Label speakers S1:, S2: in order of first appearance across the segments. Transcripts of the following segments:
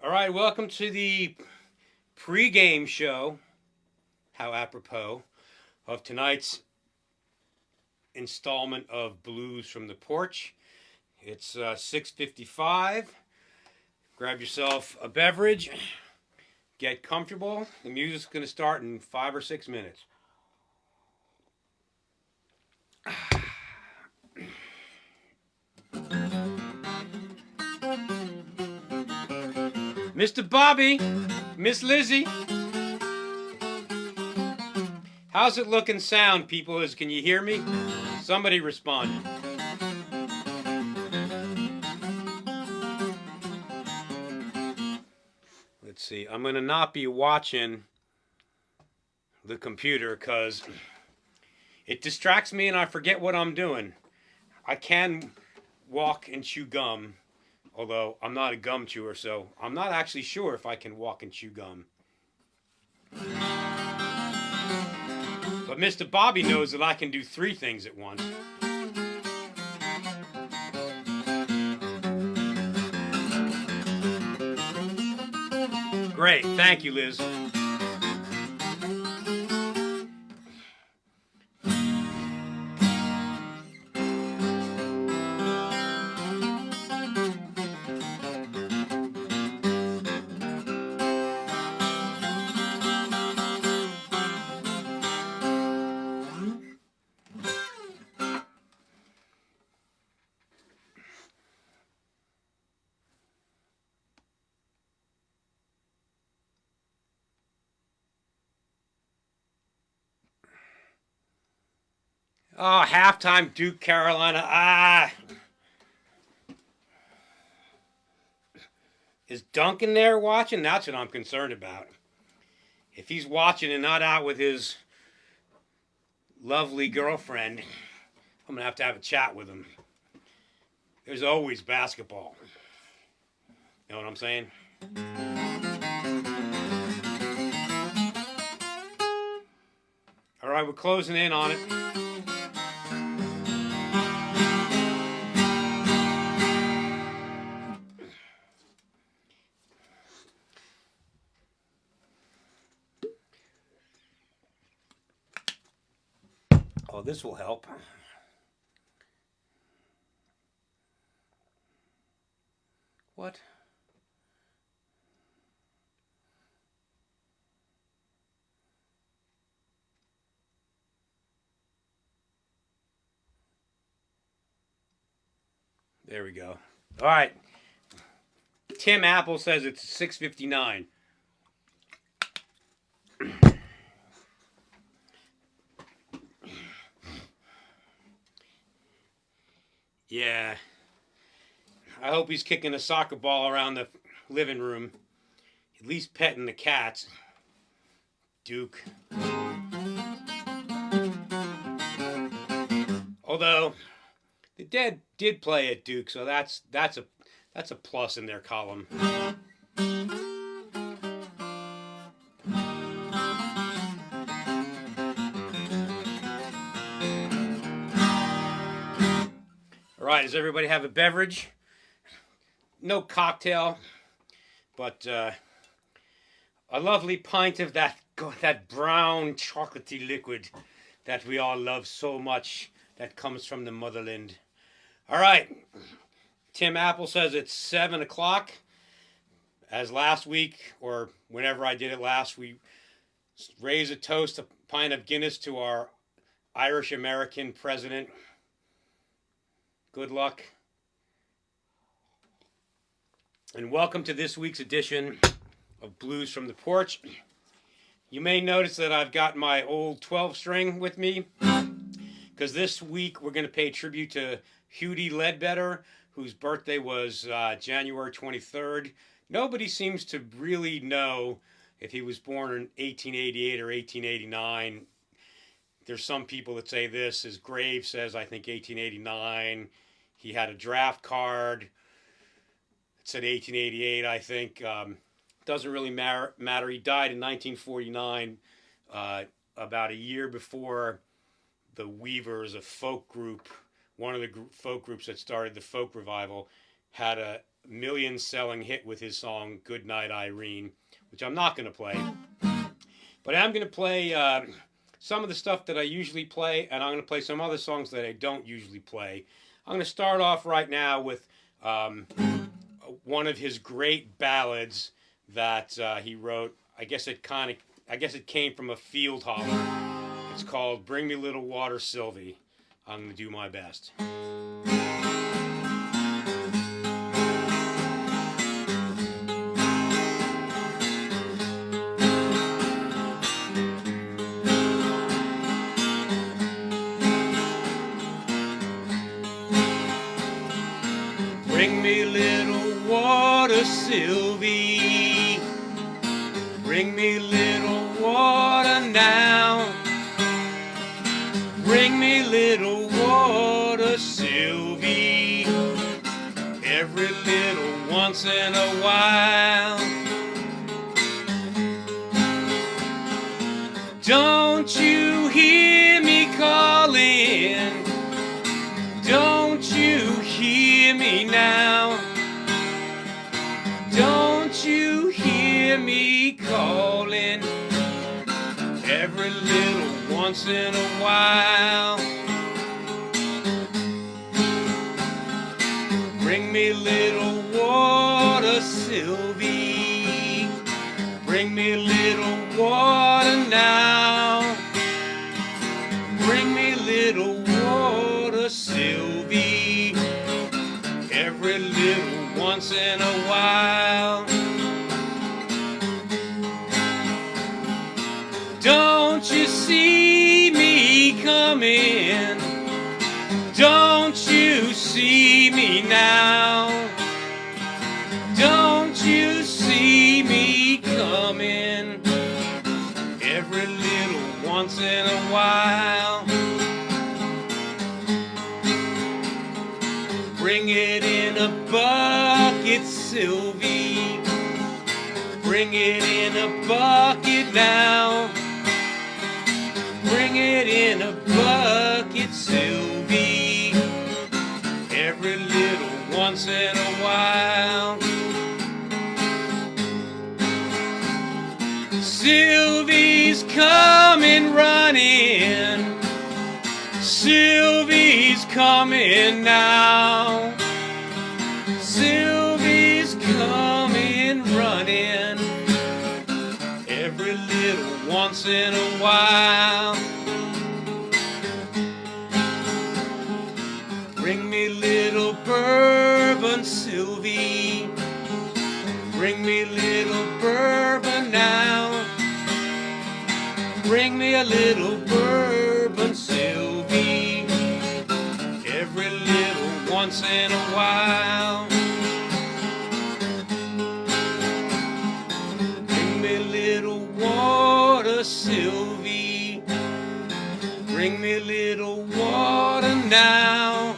S1: All right, welcome to the pre-game show. How apropos of tonight's installment of Blues from the Porch. It's 6:55. Grab yourself a beverage. Get comfortable. The music's going to start in 5 or 6 minutes. Mr. Bobby, Miss Lizzie, how's it looking sound, people? Can you hear me? Somebody respond. Let's see. I'm going to not be watching the computer because it distracts me and I forget what I'm doing. I can walk and chew gum, although I'm not a gum chewer, so I'm not actually sure if I can walk and chew gum. But Mr. Bobby knows that I can do 3 things at once. Great, thank you, Liz. Oh, halftime Duke, Carolina. Is Duncan there watching? That's what I'm concerned about. If he's watching and not out with his lovely girlfriend, I'm going to have a chat with him. There's always basketball. You know what I'm saying? All right, we're closing in on it. Oh, this will help. What? There we go. All right. Tim Apple says it's 6:59. Yeah. I hope he's kicking a soccer ball around the living room. At least petting the cats. Duke. Although the Dead did play at Duke, so that's a plus in their column. All right, does everybody have a beverage? No cocktail, but a lovely pint of that brown chocolatey liquid that we all love so much that comes from the motherland. All right, Tim Apple says it's 7 o'clock. As last week, or whenever I did it last, we raise a toast, a pint of Guinness to our Irish-American president. Good luck. And welcome to this week's edition of Blues from the Porch. You may notice that I've got my old 12-string with me, because this week we're going to pay tribute to Huddie Ledbetter, whose birthday was January 23rd. Nobody seems to really know if he was born in 1888 or 1889. There's some people that say this. His grave says, I think, 1889. He had a draft card. It said 1888, I think. Doesn't really matter. He died in 1949, about a year before the Weavers, a folk group, one of the folk groups that started the folk revival, had a million-selling hit with his song "Goodnight Irene," which I'm not going to play, but I'm going to play some of the stuff that I usually play, and I'm going to play some other songs that I don't usually play. I'm going to start off right now with one of his great ballads that he wrote. I guess it came from a field holler. It's called "Bring Me Little Water, Sylvie." I'm going to do my best. Bring me little water, Sylvie. Bring me little water now. Bring me little water, Sylvie. Every little once in a while. Don't you hear me calling? Don't you hear me now? Don't you hear me calling? Every little once in a while. Bring me little water, Sylvie. Bring me little water now. Bring me little water, Sylvie. Every little once in a while. Don't you see me coming? Don't you see me now? Don't you see me coming? Every little once in a while. Bring it in a bucket, Sylvie. Bring it in a bucket now. Bring it in a bucket, Sylvie. Every little once in a while. Sylvie's coming running. Sylvie's coming now. Sylvie's coming running. Every little once in a while. Bring me little bourbon, Sylvie. Bring me little bourbon now. Bring me a little bourbon, Sylvie. Every little once in a while. Bring me little water, Sylvie. Bring me little water now.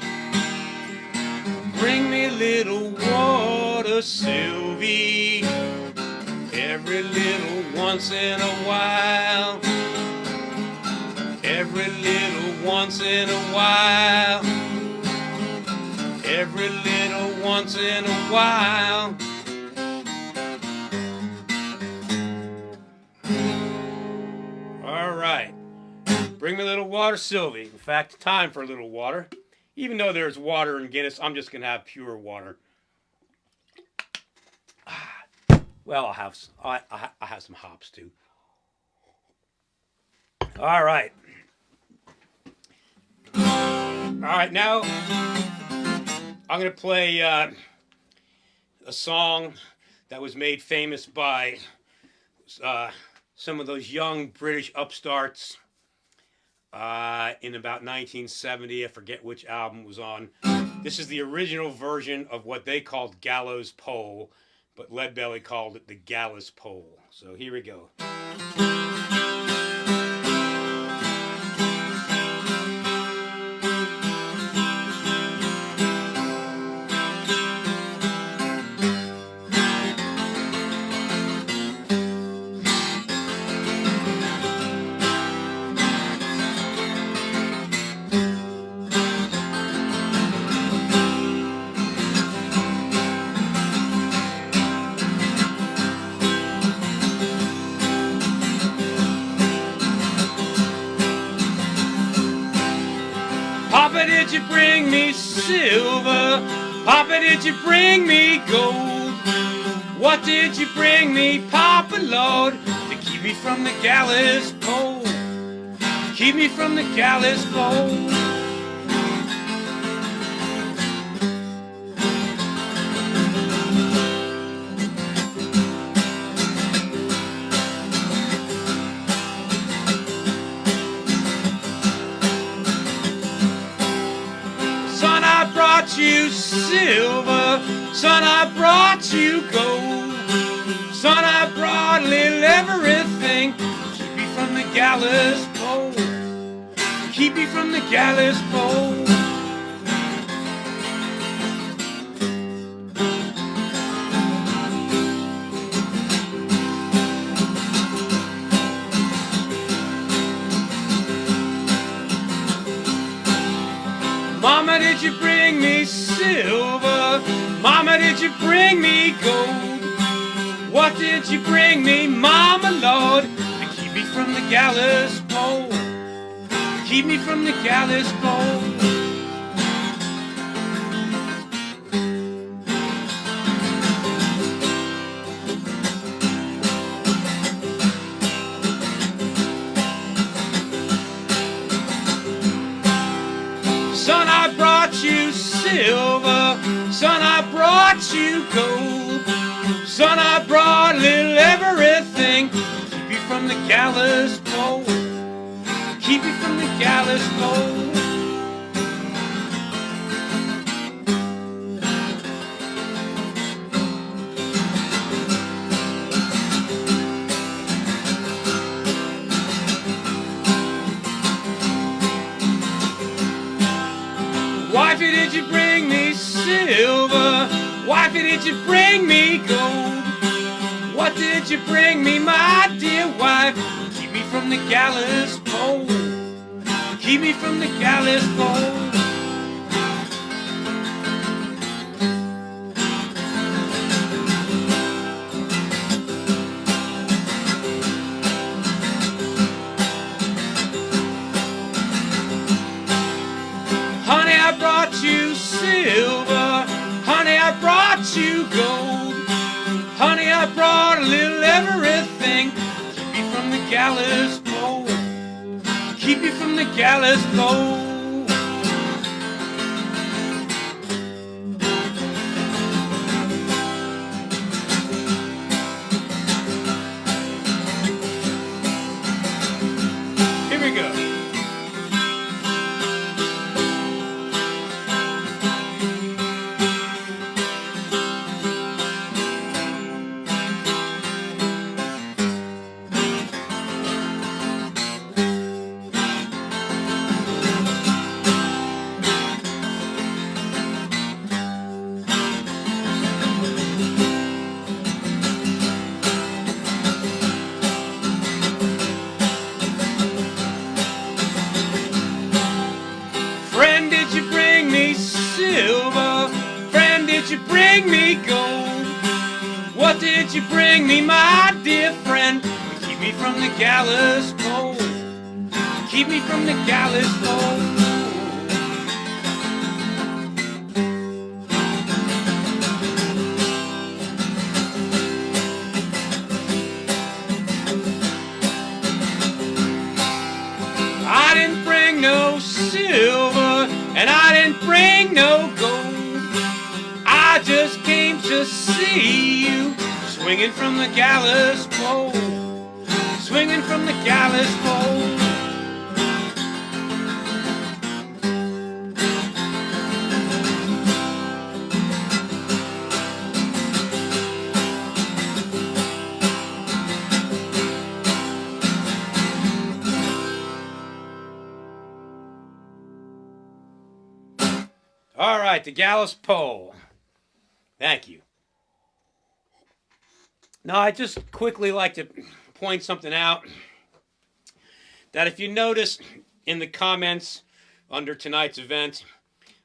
S1: Bring me little water, Sylvie. Every little once in a while. Every little once in a while. Every little once in a while. All right. Bring me a little water, Sylvie. In fact, time for a little water. Even though there's water in Guinness, I'm just going to have pure water. Well, I'll have some hops too. All right. All right, now I'm going to play a song that was made famous by some of those young British upstarts in about 1970. I forget which album it was on. This is the original version of what they called Gallows Pole, but Leda Belly called it the Gallows Pole. So here we go. Papa, did you bring me silver? Papa, did you bring me gold? What did you bring me, Papa Lord, to keep me from the gallows pole? Keep me from the gallows pole. Son, I brought you silver. Son, I brought you gold. Son, I brought little everything. Keep me from the gallows pole. Keep me from the gallows pole. Mama, did you bring me silver? Mama, did you bring me gold? What did you bring me, Mama Lord, to keep me from the gallows pole? Keep me from the gallows pole. Son, I brought you silver. Son, I brought you gold. Son, I brought little everything. Keep you from the gallows pole. Keep you from the gallows pole. Wifey, did you bring me silver? Wifey, did you bring me gold? What did you bring me, my dear wife? Keep me from the gallows pole. Keep me from the gallows pole. Honey, I brought you silver. Honey, I brought you gold. Honey, I brought a little everything. Keep me from the gallows pole. Keep me from the gallows pole. Here we go. Friend, did you bring me silver? Friend, did you bring me gold? What did you bring me, my dear friend? Keep me from the gallows pole. Keep me from the gallows pole. I didn't bring no silver, and I didn't bring no gold. I just came to see you, swinging from the gallows pole. Swinging from the gallows pole. All right, the gallows pole. Thank you. Now, I just quickly like to point something out. That if you notice in the comments under tonight's event,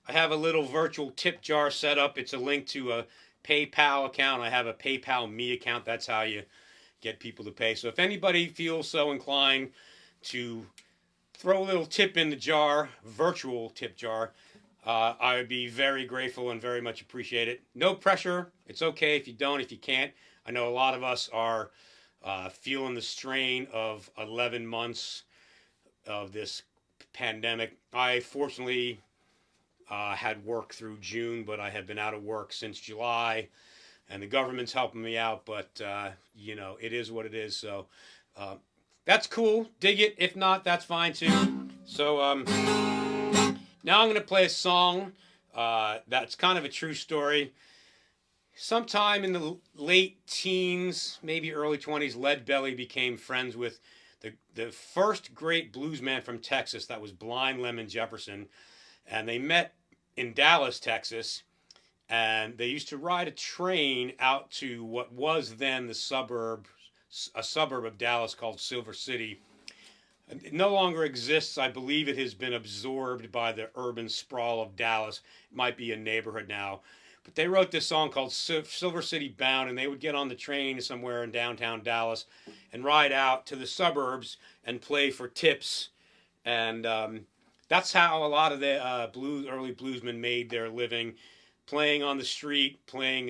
S1: I have a little virtual tip jar set up. It's a link to a PayPal account. I have a PayPal Me account. That's how you get people to pay. So if anybody feels so inclined to throw a little tip in the jar, virtual tip jar, I would be very grateful and very much appreciate it. No pressure. It's okay if you don't, if you can't. I know a lot of us are feeling the strain of 11 months of this pandemic. I fortunately had work through June, but I have been out of work since July, and the government's helping me out, but you know, it is what it is. So that's cool. Dig it. If not, that's fine too. So now I'm going to play a song that's kind of a true story. Sometime in the late teens, maybe early 20s, Leda Belly became friends with the first great bluesman from Texas, that was Blind Lemon Jefferson. And they met in Dallas, Texas. And they used to ride a train out to what was then a suburb of Dallas called Silver City. It no longer exists. I believe it has been absorbed by the urban sprawl of Dallas. It might be a neighborhood now. But they wrote this song called Silver City Bound, and they would get on the train somewhere in downtown Dallas and ride out to the suburbs and play for tips. And that's how a lot of the early bluesmen made their living, playing on the street, playing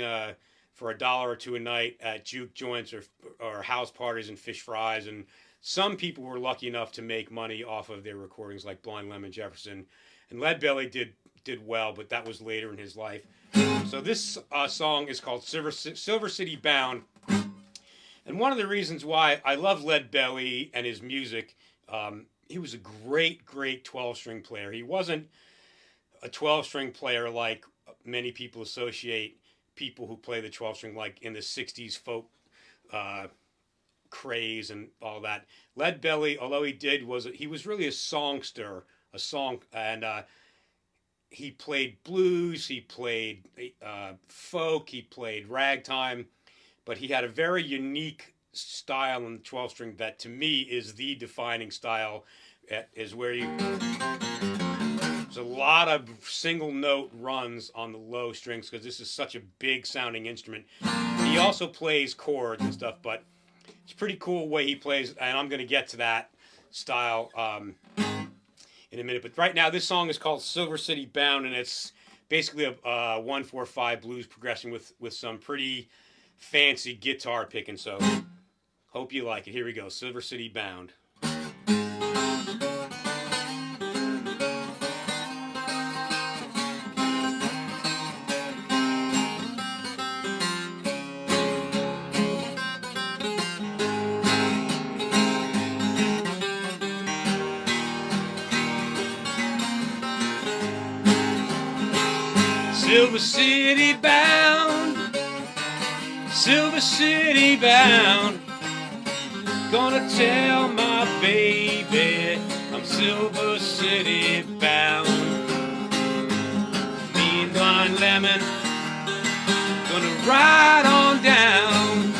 S1: for $1 or $2 a night at juke joints or house parties and fish fries. And some people were lucky enough to make money off of their recordings, like Blind Lemon Jefferson. And Leda Belly did well, but that was later in his life. So this song is called Silver City Bound. And one of the reasons why I love Leda Belly and his music, he was a great 12-string player. He wasn't a 12-string player like many people associate people who play the 12-string, like in the 60s folk craze and all that. Leda Belly, although he was really a songster, and he played blues, he played folk, he played ragtime, but he had a very unique style in the 12-string that to me is the defining style. Is where there's a lot of single note runs on the low strings because this is such a big sounding instrument. He also plays chords and stuff, but it's pretty cool way he plays, and I'm going to get to that style in a minute. But right now, this song is called Silver City Bound, and it's basically a 1-4-5 blues progression with some pretty fancy guitar picking. So hope you like it. Here we go, Silver City Bound. Silver City bound, Silver City bound. Gonna tell my baby I'm Silver City bound. Me and Blind Lemon gonna ride on down.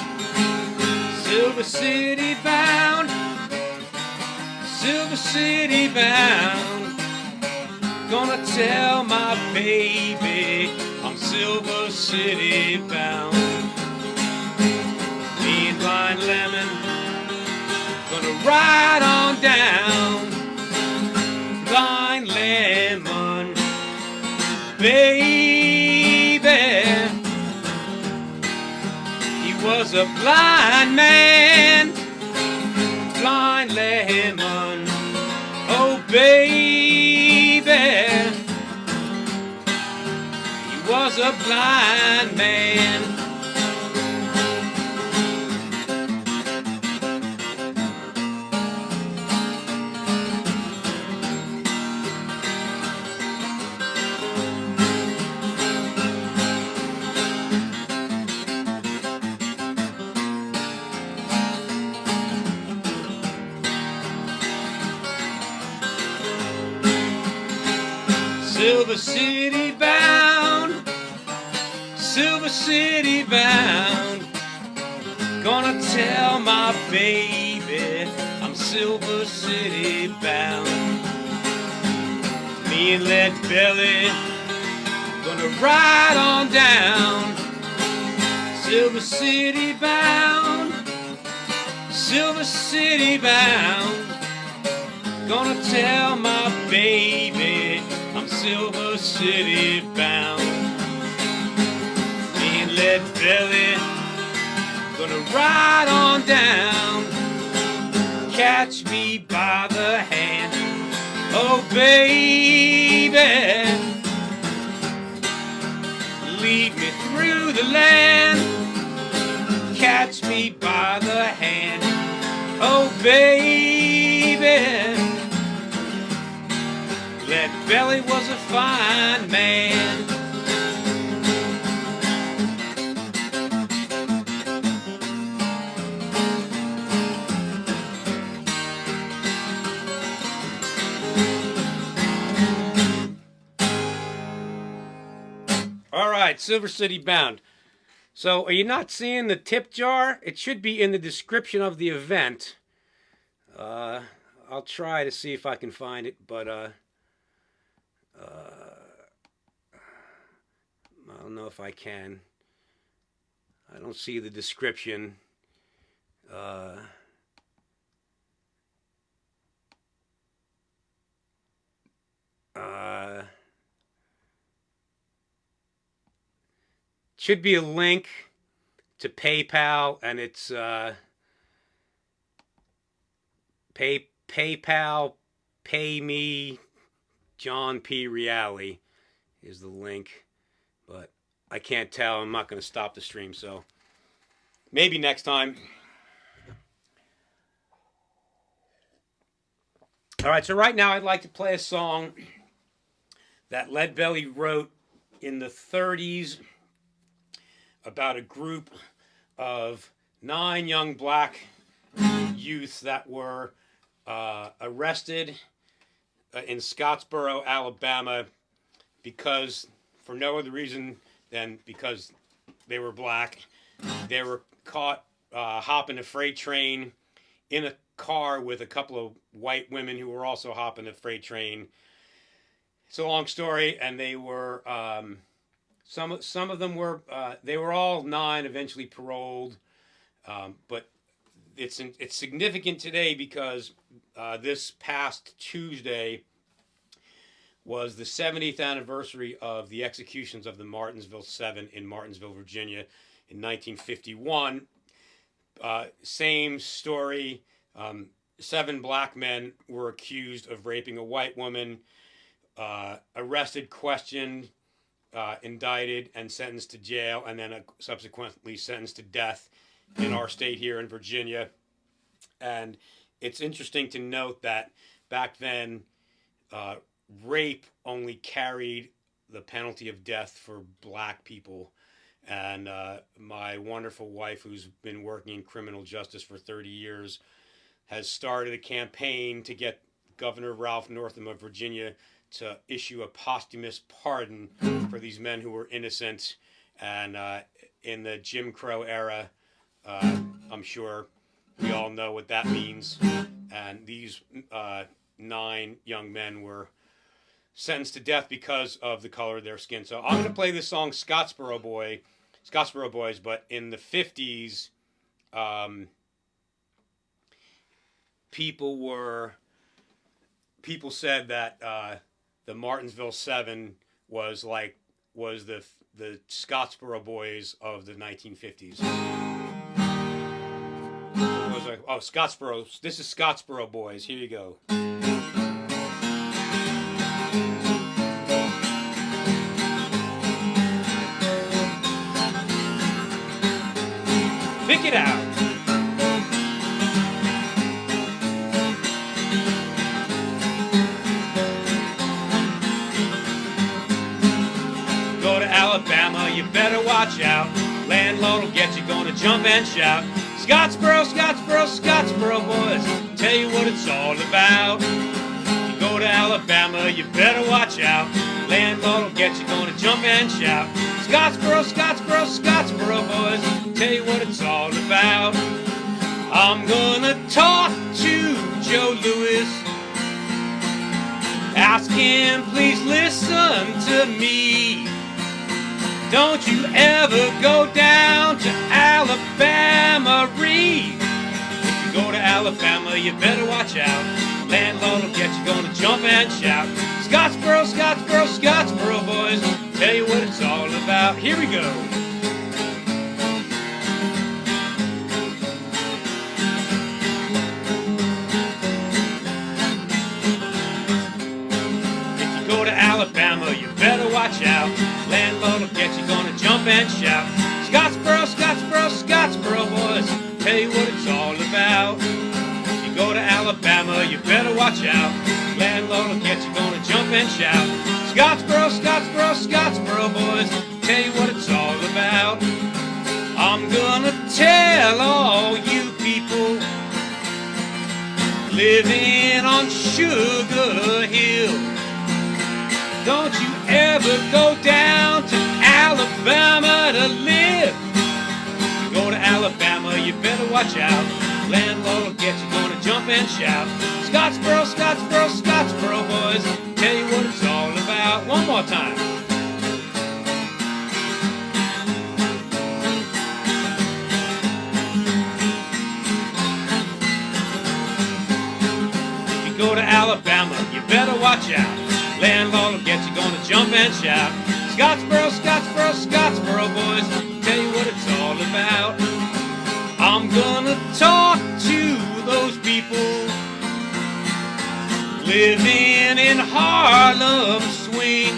S1: Silver City bound, Silver City bound. Gonna tell my baby I'm Silver City bound. Me and Blind Lemon gonna ride on down. Blind Lemon, baby. He was a blind man. Blind Lemon, oh baby. He was a blind man. Silver City bound, Silver City bound. Gonna tell my baby I'm Silver City bound. Me and Leda Belly gonna ride on down. Silver City bound, Silver City bound. Gonna tell my baby I'm Silver City bound. Me and Leda Belly gonna ride on down. Catch me by the hand, oh baby. Lead me through the land. Catch me by the hand, oh baby. Leda Belly was a fine man. All right, Silver City bound. So, are you not seeing the tip jar? It should be in the description of the event. I'll try to see if I can find it, but I don't know if I can. I don't see the description. Should be a link to PayPal, and it's PayPal, pay me, John P. Reale is the link, but I can't tell. I'm not going to stop the stream, so maybe next time. All right, so right now I'd like to play a song that Leda Belly wrote in the 30s about a group of 9 young black youths that were arrested in Scottsboro, Alabama, because, for no other reason than because they were black. They were caught hopping a freight train in a car with a couple of white women who were also hopping a freight train. It's a long story, and they were some of them were they were all 9, eventually paroled, but it's significant today because this past Tuesday was the 70th anniversary of the executions of the Martinsville 7 in Martinsville, Virginia, in 1951. Same story. 7 black men were accused of raping a white woman, arrested, questioned, indicted, and sentenced to jail, and then subsequently sentenced to death in our state here in Virginia. And it's interesting to note that back then, rape only carried the penalty of death for black people. And my wonderful wife, who's been working in criminal justice for 30 years, has started a campaign to get Governor Ralph Northam of Virginia to issue a posthumous pardon for these men who were innocent. And in the Jim Crow era, I'm sure we all know what that means. And these 9 young men were sentenced to death because of the color of their skin. So I'm going to play this song, Scottsboro Boys, but in the 50s, people said that the Martinsville 7 was the Scottsboro Boys of the 1950s. Scottsboro. This is Scottsboro Boys. Here you go. Pick it out. Go to Alabama, you better watch out. Landlord will get you, gonna jump and shout. Scottsboro, Scottsboro, Scottsboro Boys, tell you what it's all about. You go to Alabama, you better watch out. Landlord will get you, gonna jump and shout. Scottsboro, Scottsboro, Scottsboro Boys, tell you what it's all about. I'm gonna talk to Joe Louis, ask him please listen to me. Don't you ever go down to Alabama, Reed. If you go to Alabama, you better watch out. Landlord will get you, gonna jump and shout. Scottsboro, Scottsboro, Scottsboro Boys, tell you what it's all about. Here we go. If you go to Alabama, you better watch out. Landlord will get you, gonna jump and shout. Scottsboro, Scottsboro, Scottsboro Boys, tell you what it's all about. If you go to Alabama, you better watch out. Landlord will get you, gonna jump and shout. Scottsboro, Scottsboro, Scottsboro Boys, tell you what it's all about. I'm gonna tell all you people living on Sugar Hill, don't you ever go down to Alabama to live. You go to Alabama, you better watch out. Landlord will get you, gonna jump and shout. Scottsboro, Scottsboro, Scottsboro Boys, tell you what it's all about. One more time. If you go to Alabama, you better watch out. Landlord will get you, gonna jump and shout. Scottsboro, Scottsboro, Scottsboro Boys, tell you what it's all about. I'm gonna talk to those people living in Harlem Swing.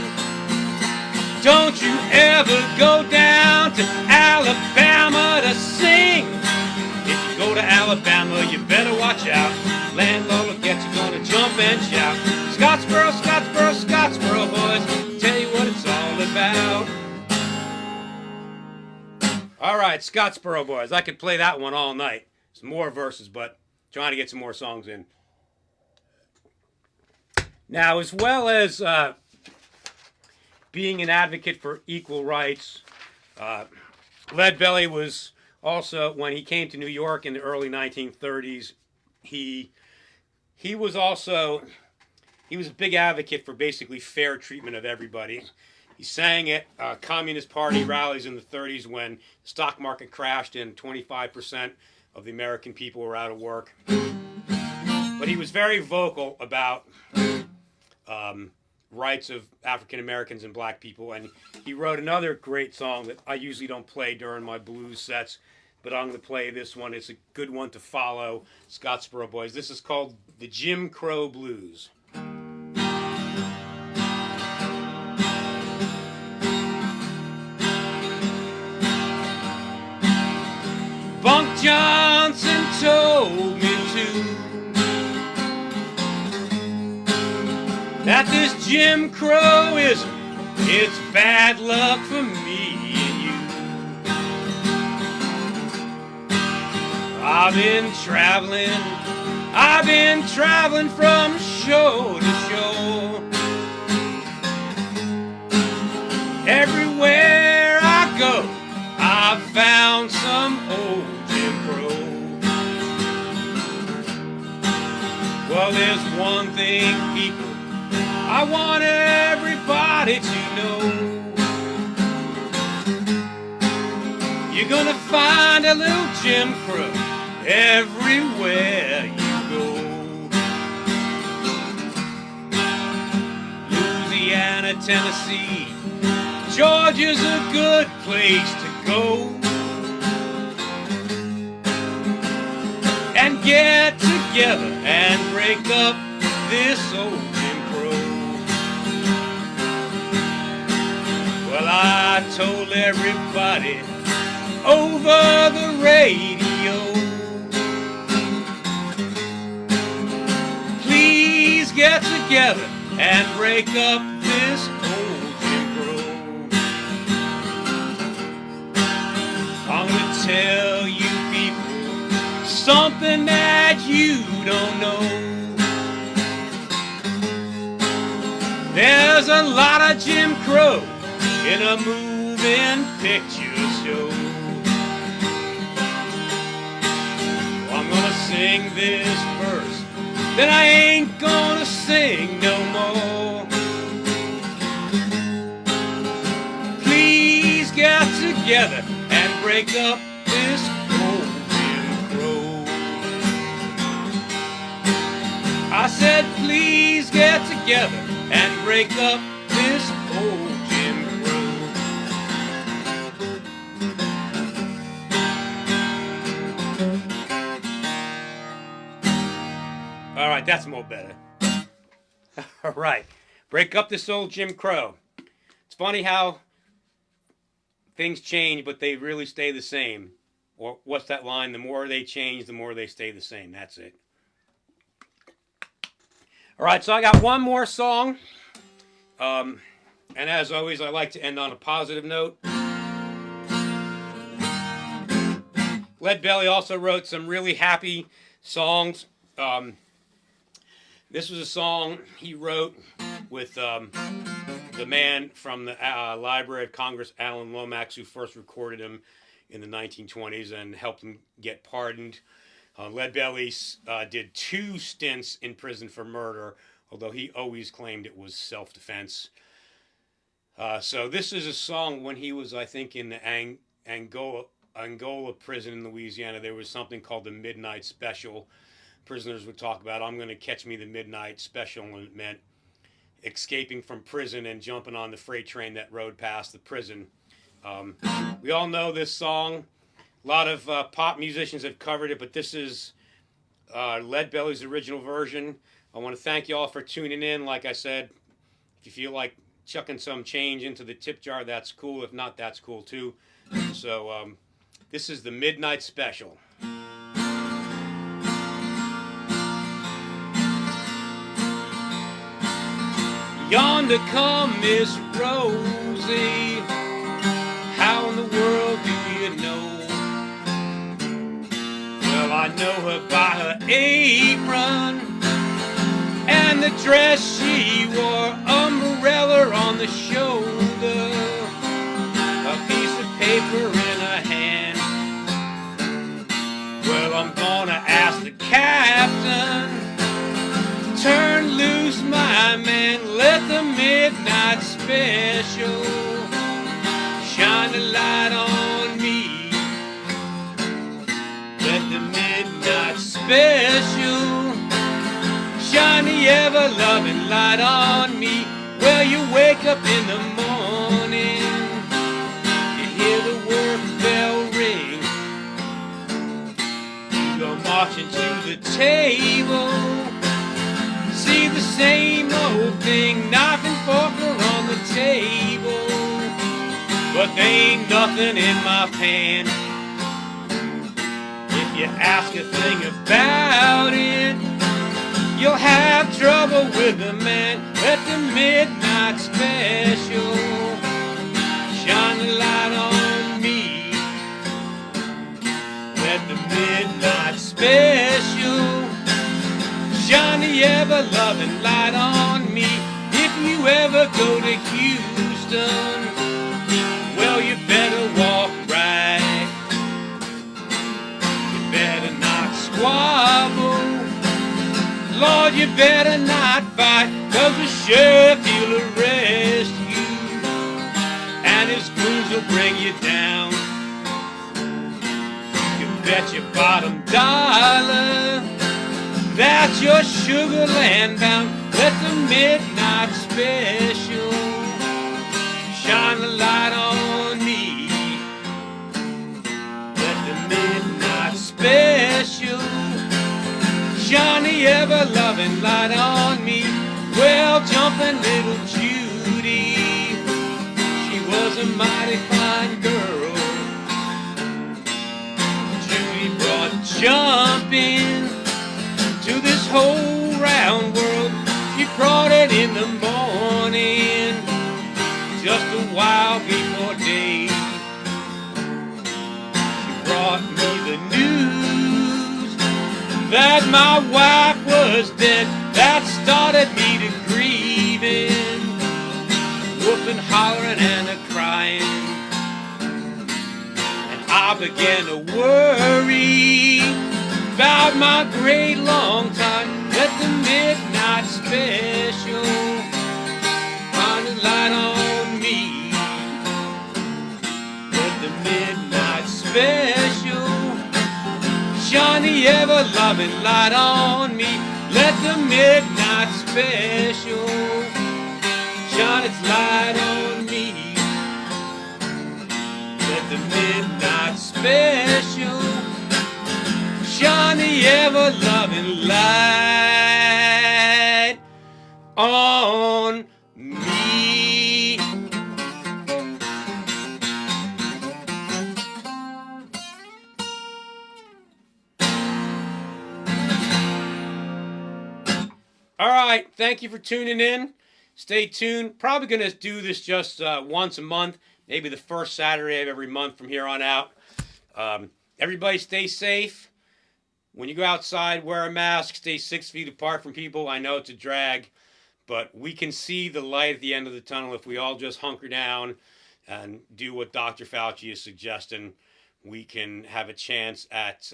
S1: Don't you ever go down to Alabama to sing. If you go to Alabama, you better watch out. Landlord will get you, gonna jump and shout. Scottsboro, Scottsboro, Scottsboro Boys, tell you what it's all about. All right, Scottsboro Boys. I could play that one all night. Some more verses, but trying to get some more songs in. Now, as well as being an advocate for equal rights, Leda Belly was also, when he came to New York in the early 1930s, he was a big advocate for basically fair treatment of everybody. He sang at Communist Party rallies in the 30s when the stock market crashed and 25% of the American people were out of work. But he was very vocal about rights of African Americans and black people, and he wrote another great song that I usually don't play during my blues sets, but I'm going to play this one. It's a good one to follow, Scottsboro Boys. This is called the Jim Crow Blues. Bunk Johnson told me that this Jim Crowism, it's bad luck for me and you. I've been traveling from shore to shore. Everywhere I go, I've found some old Jim Crow. Well, there's one thing, people, I want everybody to know. You're gonna find a little Jim Crow everywhere you go. Louisiana, Tennessee, Georgia's a good place to go and get together and break up this old Jim Crow. Well, I told everybody over the radio, please get together and break up this old Jim Crow. I'm gonna tell you people something that you don't know. There's a lot of Jim Crow in a moving picture show. I'm gonna sing this verse, then I ain't gonna sing no more. Please get together and break up this old Jim Crow. I said said, please get together and break up this old Jim Crow. All right, that's more better. All right, break up this old Jim Crow. It's funny how things change, but they really stay the same. Or what's that line? The more they change, the more they stay the same. That's it. All right, so I got one more song. And as always, I like to end on a positive note. Leda Belly also wrote some really happy songs. This was a song he wrote with the man from the Library of Congress, Alan Lomax, who first recorded him in the 1920s and helped him get pardoned. Leda Belly did 2 stints in prison for murder, although he always claimed it was self-defense. So this is a song when he was, I think, in the Angola prison in Louisiana. There was something called the Midnight Special. Prisoners would talk about, I'm going to catch me the Midnight Special, and it meant escaping from prison and jumping on the freight train that rode past the prison. We all know this song. A lot of pop musicians have covered it, but this is Leda Belly's original version. I want to thank you all for tuning in. Like I said, if you feel like chucking some change into the tip jar, that's cool. If not, that's cool too. So this is the Midnight Special. Yonder come Miss Rosie, how in the world do you know? Well, I know her by her apron and the dress she wore, umbrella on the shoulder, a piece of paper in her hand. Well, I'm gonna ask the captain, turn loose my man, let the midnight special shine a light on me. Let the midnight special shine the ever-loving light on me. Well, you wake up in the morning, you hear the work bell ring, you go marching to the table, see the same old thing, knife and fork are on the table, but there ain't nothing in my pan. If you ask a thing about it, you'll have trouble with the man. Let the midnight special shine the light on me. Let the midnight special shine the ever-loving light on me. If you ever go to Houston, well, you better walk right. You better not squabble. Lord, you better not fight, 'cause the sheriff, he'll arrest you, and his goons will bring you down. You bet your bottom dollar that your Sugar Land bound. Let the midnight special shine the light on me. Let the midnight special shine the ever-loving light on me. Well, jumping little Judy, she was a mighty fine girl. Judy brought jumping to this whole round world. She brought it in the morning, just a while before day. She brought me the news that my wife was dead. That started me to grieving, whooping, hollering, and a-crying. And I began to worry about my great long time. Let the midnight special shine a light on me. Let the midnight special shine the ever-loving light on me. Let Let the midnight special shine its light on me. Let the midnight special shine the ever-loving light on me. All right, thank you for tuning in. Stay tuned. Probably going to do this just once a month, maybe the first Saturday of every month from here on out. Everybody stay safe. When you go outside, wear a mask, stay 6 feet apart from people. I know it's a drag, but we can see the light at the end of the tunnel if we all just hunker down and do what Dr. Fauci is suggesting. We can have a chance at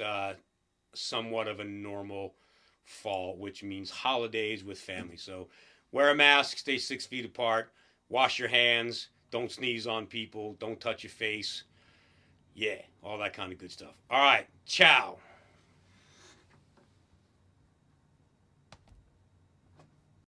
S1: somewhat of a normal fall, which means holidays with family. So wear a mask, stay 6 feet apart, wash your hands, don't sneeze on people, don't touch your face. Yeah, all that kind of good stuff. All right, ciao.